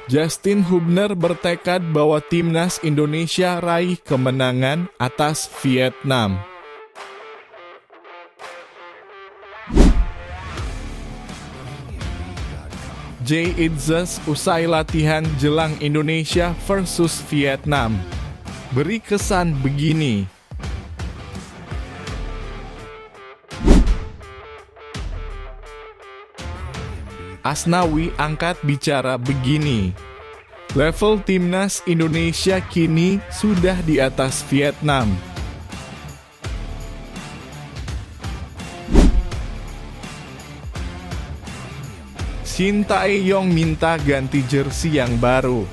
Justin Hubner bertekad bahwa timnas Indonesia raih kemenangan atas Vietnam. Jay Itzes usai latihan jelang Indonesia versus Vietnam beri kesan begini. Asnawi angkat bicara begini. Level timnas Indonesia kini sudah di atas Vietnam. Shin Tae-yong minta ganti jersey yang baru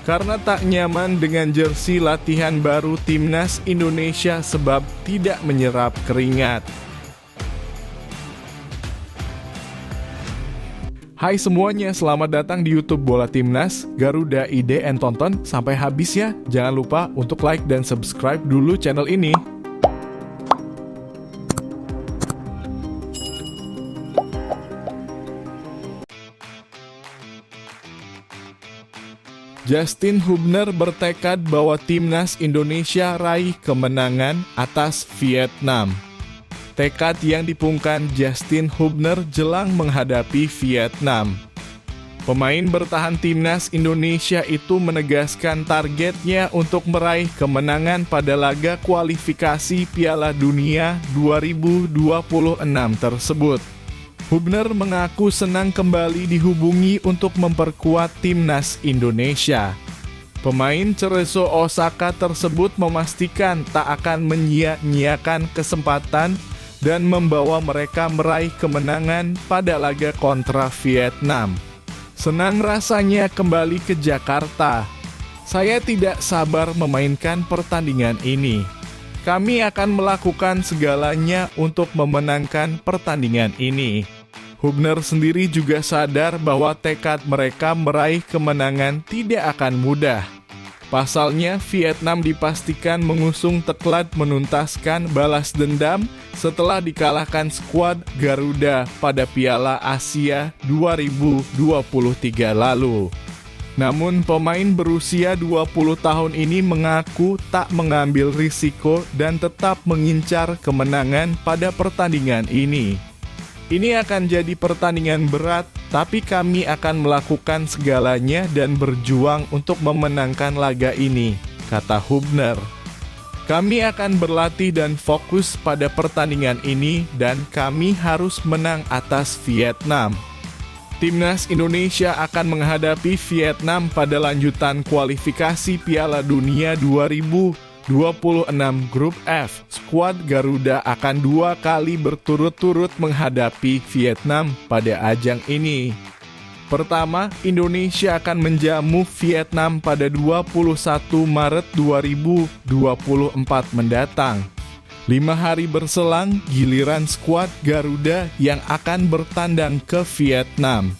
karena tak nyaman dengan jersey latihan baru timnas Indonesia sebab tidak menyerap keringat. Hai semuanya, selamat datang di YouTube Bola Timnas, Garuda Ide and tonton sampai habis ya. Jangan lupa untuk like dan subscribe dulu channel ini. Justin Hubner bertekad bahwa timnas Indonesia raih kemenangan atas Vietnam. Tekad yang dipungkan Justin Hubner jelang menghadapi Vietnam. Pemain bertahan timnas Indonesia itu menegaskan targetnya untuk meraih kemenangan pada laga kualifikasi Piala Dunia 2026 tersebut. Hubner mengaku senang kembali dihubungi untuk memperkuat timnas Indonesia. Pemain Cerezo Osaka tersebut memastikan tak akan menyia-nyiakan kesempatan dan membawa mereka meraih kemenangan pada laga kontra Vietnam. Senang rasanya kembali ke Jakarta. Saya tidak sabar memainkan pertandingan ini. Kami akan melakukan segalanya untuk memenangkan pertandingan ini. Hubner sendiri juga sadar bahwa tekad mereka meraih kemenangan tidak akan mudah. Pasalnya, Vietnam dipastikan mengusung tekad menuntaskan balas dendam setelah dikalahkan skuad Garuda pada Piala Asia 2023 lalu. Namun, pemain berusia 20 tahun ini mengaku tak mengambil risiko dan tetap mengincar kemenangan pada pertandingan ini. Ini akan jadi pertandingan berat, tapi kami akan melakukan segalanya dan berjuang untuk memenangkan laga ini, kata Hubner. Kami akan berlatih dan fokus pada pertandingan ini dan kami harus menang atas Vietnam. Timnas Indonesia akan menghadapi Vietnam pada lanjutan kualifikasi Piala Dunia 2026 Grup F. Skuad Garuda akan 2 kali berturut-turut menghadapi Vietnam pada ajang ini. Pertama, Indonesia akan menjamu Vietnam pada 21 Maret 2024 mendatang. 5 hari berselang, giliran skuad Garuda yang akan bertandang ke Vietnam.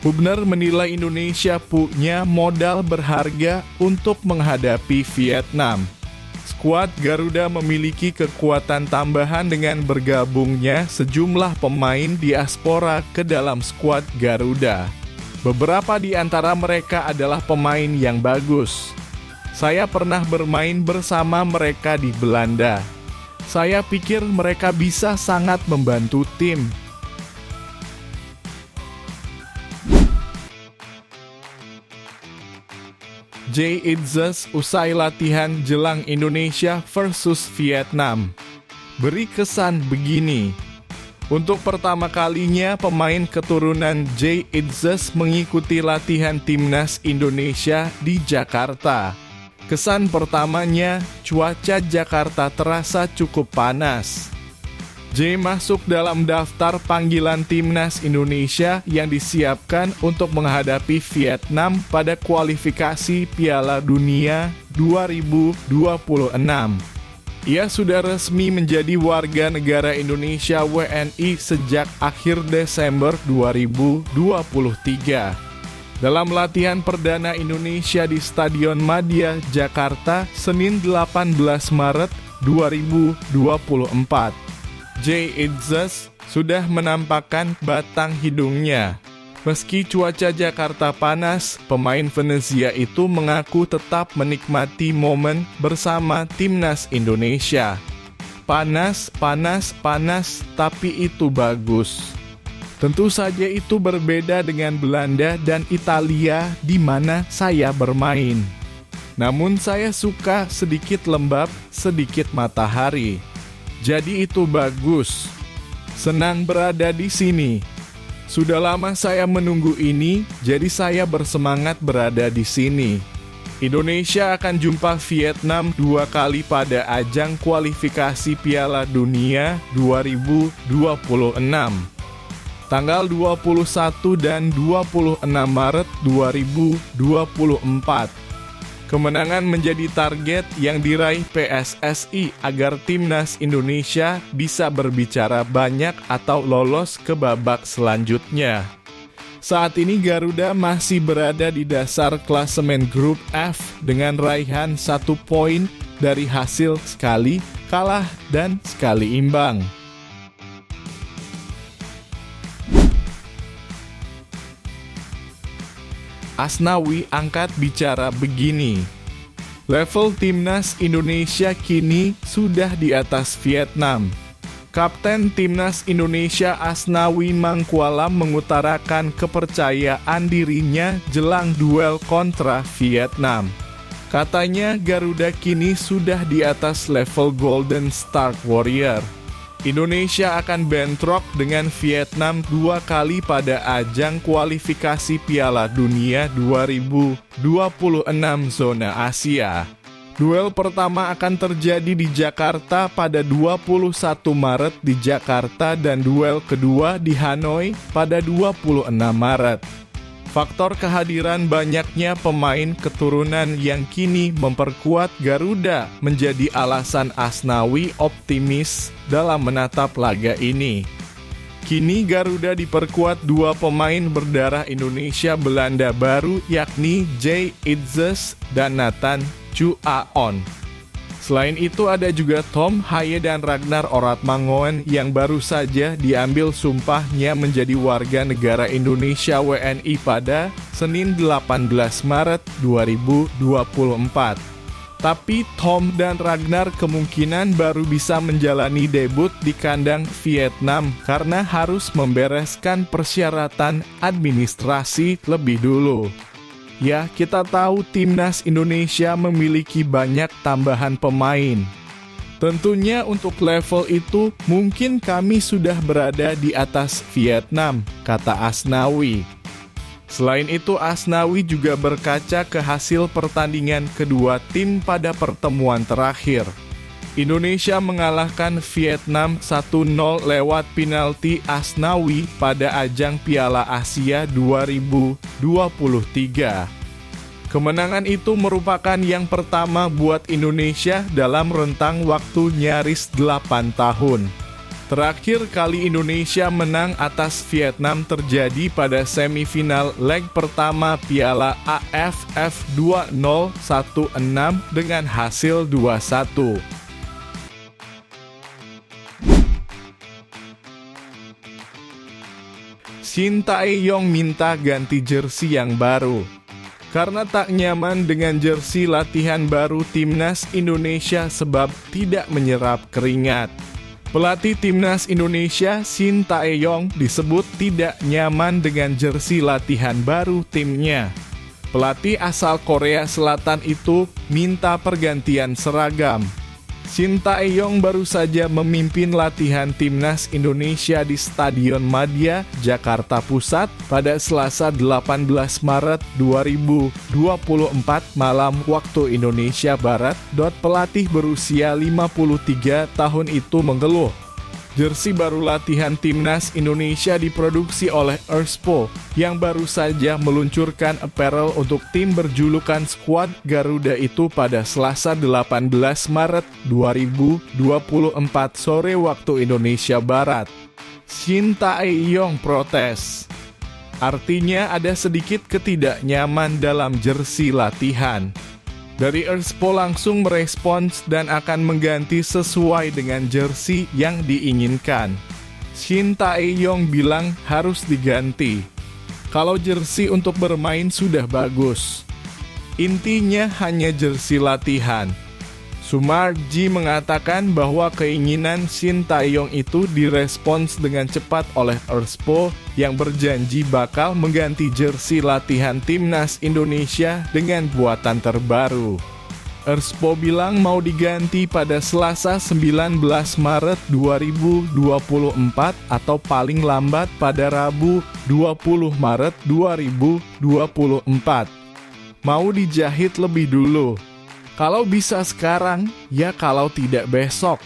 Hubner menilai Indonesia punya modal berharga untuk menghadapi Vietnam. Skuad Garuda memiliki kekuatan tambahan dengan bergabungnya sejumlah pemain diaspora ke dalam skuad Garuda. Beberapa di antara mereka adalah pemain yang bagus. Saya pernah bermain bersama mereka di Belanda. Saya pikir mereka bisa sangat membantu tim. Jay Itzes usai latihan jelang Indonesia versus Vietnam beri kesan begini. Untuk pertama kalinya pemain keturunan Jay Itzes mengikuti latihan timnas Indonesia di Jakarta. Kesan pertamanya, cuaca Jakarta terasa cukup panas. Jay masuk dalam daftar panggilan timnas Indonesia yang disiapkan untuk menghadapi Vietnam pada kualifikasi Piala Dunia 2026. Ia sudah resmi menjadi warga negara Indonesia WNI sejak akhir Desember 2023. Dalam latihan perdana Indonesia di Stadion Madia, Jakarta, Senin 18 Maret 2024. Jay Itzes sudah menampakkan batang hidungnya. Meski cuaca Jakarta panas, pemain Venezia itu mengaku tetap menikmati momen bersama timnas Indonesia. Panas, panas, panas, tapi itu bagus. Tentu saja itu berbeda dengan Belanda dan Italia di mana saya bermain. Namun saya suka sedikit lembab, sedikit matahari. Jadi itu bagus. Senang berada di sini. Sudah lama saya menunggu ini, jadi saya bersemangat berada di sini. Indonesia akan jumpa Vietnam 2 kali pada ajang kualifikasi Piala Dunia 2026. Tanggal 21 dan 26 Maret 2024. Kemenangan menjadi target yang diraih PSSI agar timnas Indonesia bisa berbicara banyak atau lolos ke babak selanjutnya. Saat ini Garuda masih berada di dasar klasemen grup F dengan raihan 1 poin dari hasil sekali kalah dan sekali imbang. Asnawi angkat bicara begini, level timnas Indonesia kini sudah di atas Vietnam. Kapten timnas Indonesia Asnawi Mangkualam mengutarakan kepercayaan dirinya jelang duel kontra Vietnam. Katanya Garuda kini sudah di atas level Golden Star Warrior. Indonesia akan bentrok dengan Vietnam 2 kali pada ajang kualifikasi Piala Dunia 2026 zona Asia. Duel pertama akan terjadi di Jakarta pada 21 Maret di Jakarta dan duel kedua di Hanoi pada 26 Maret. Faktor kehadiran banyaknya pemain keturunan yang kini memperkuat Garuda menjadi alasan Asnawi optimis dalam menatap laga ini. Kini Garuda diperkuat 2 pemain berdarah Indonesia Belanda baru yakni Jay Itzes dan Nathan Chu Aon. Selain itu ada juga Tom Haye dan Ragnar Oratmangoen yang baru saja diambil sumpahnya menjadi warga negara Indonesia WNI pada Senin 18 Maret 2024. Tapi Tom dan Ragnar kemungkinan baru bisa menjalani debut di kandang Vietnam karena harus membereskan persyaratan administrasi lebih dulu. Ya, kita tahu timnas Indonesia memiliki banyak tambahan pemain. Tentunya untuk level itu mungkin kami sudah berada di atas Vietnam, kata Asnawi. Selain itu Asnawi juga berkaca ke hasil pertandingan kedua tim pada pertemuan terakhir. Indonesia mengalahkan Vietnam 1-0 lewat penalti Asnawi pada ajang Piala Asia 2023. Kemenangan itu merupakan yang pertama buat Indonesia dalam rentang waktu nyaris 8 tahun. Terakhir kali Indonesia menang atas Vietnam terjadi pada semifinal leg pertama Piala AFF 2016 dengan hasil 2-1. Shin Tae-yong minta ganti jersey yang baru. Karena tak nyaman dengan jersey latihan baru timnas Indonesia sebab tidak menyerap keringat. Pelatih timnas Indonesia Shin Tae-yong disebut tidak nyaman dengan jersey latihan baru timnya. Pelatih asal Korea Selatan itu minta pergantian seragam. Shin Tae-yong baru saja memimpin latihan timnas Indonesia di Stadion Madia, Jakarta Pusat pada Selasa 18 Maret 2024 malam waktu Indonesia Barat. Pelatih berusia 53 tahun itu mengeluh. Jersey baru latihan timnas Indonesia diproduksi oleh Erspo yang baru saja meluncurkan apparel untuk tim berjulukan Skuad Garuda itu pada Selasa 18 Maret 2024 sore waktu Indonesia Barat. Shin Tae-yong protes. Artinya ada sedikit ketidaknyaman dalam jersey latihan. Dari Erspo langsung merespons dan akan mengganti sesuai dengan jersey yang diinginkan. Shin Tae-yong bilang harus diganti. Kalau jersey untuk bermain sudah bagus. Intinya hanya jersey latihan. Sumarji mengatakan bahwa keinginan Shin Tae-yong itu direspons dengan cepat oleh Erspo yang berjanji bakal mengganti jersey latihan timnas Indonesia dengan buatan terbaru. Erspo bilang mau diganti pada Selasa 19 Maret 2024 atau paling lambat pada Rabu 20 Maret 2024. Mau dijahit lebih dulu. Kalau bisa sekarang, ya kalau tidak besok.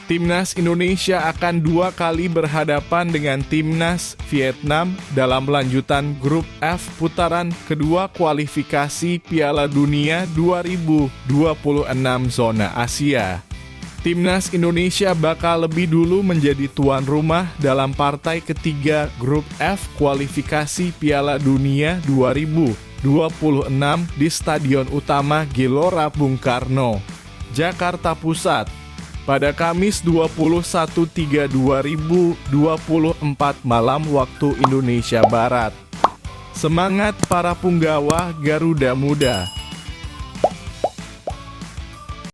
Timnas Indonesia akan 2 kali berhadapan dengan Timnas Vietnam dalam lanjutan grup F putaran kedua kualifikasi Piala Dunia 2026 zona Asia. Timnas Indonesia bakal lebih dulu menjadi tuan rumah dalam partai ketiga grup F kualifikasi Piala Dunia 2026 di Stadion Utama Gelora Bung Karno, Jakarta Pusat, pada Kamis 21/3/2024 malam waktu Indonesia Barat. Semangat para punggawa Garuda Muda!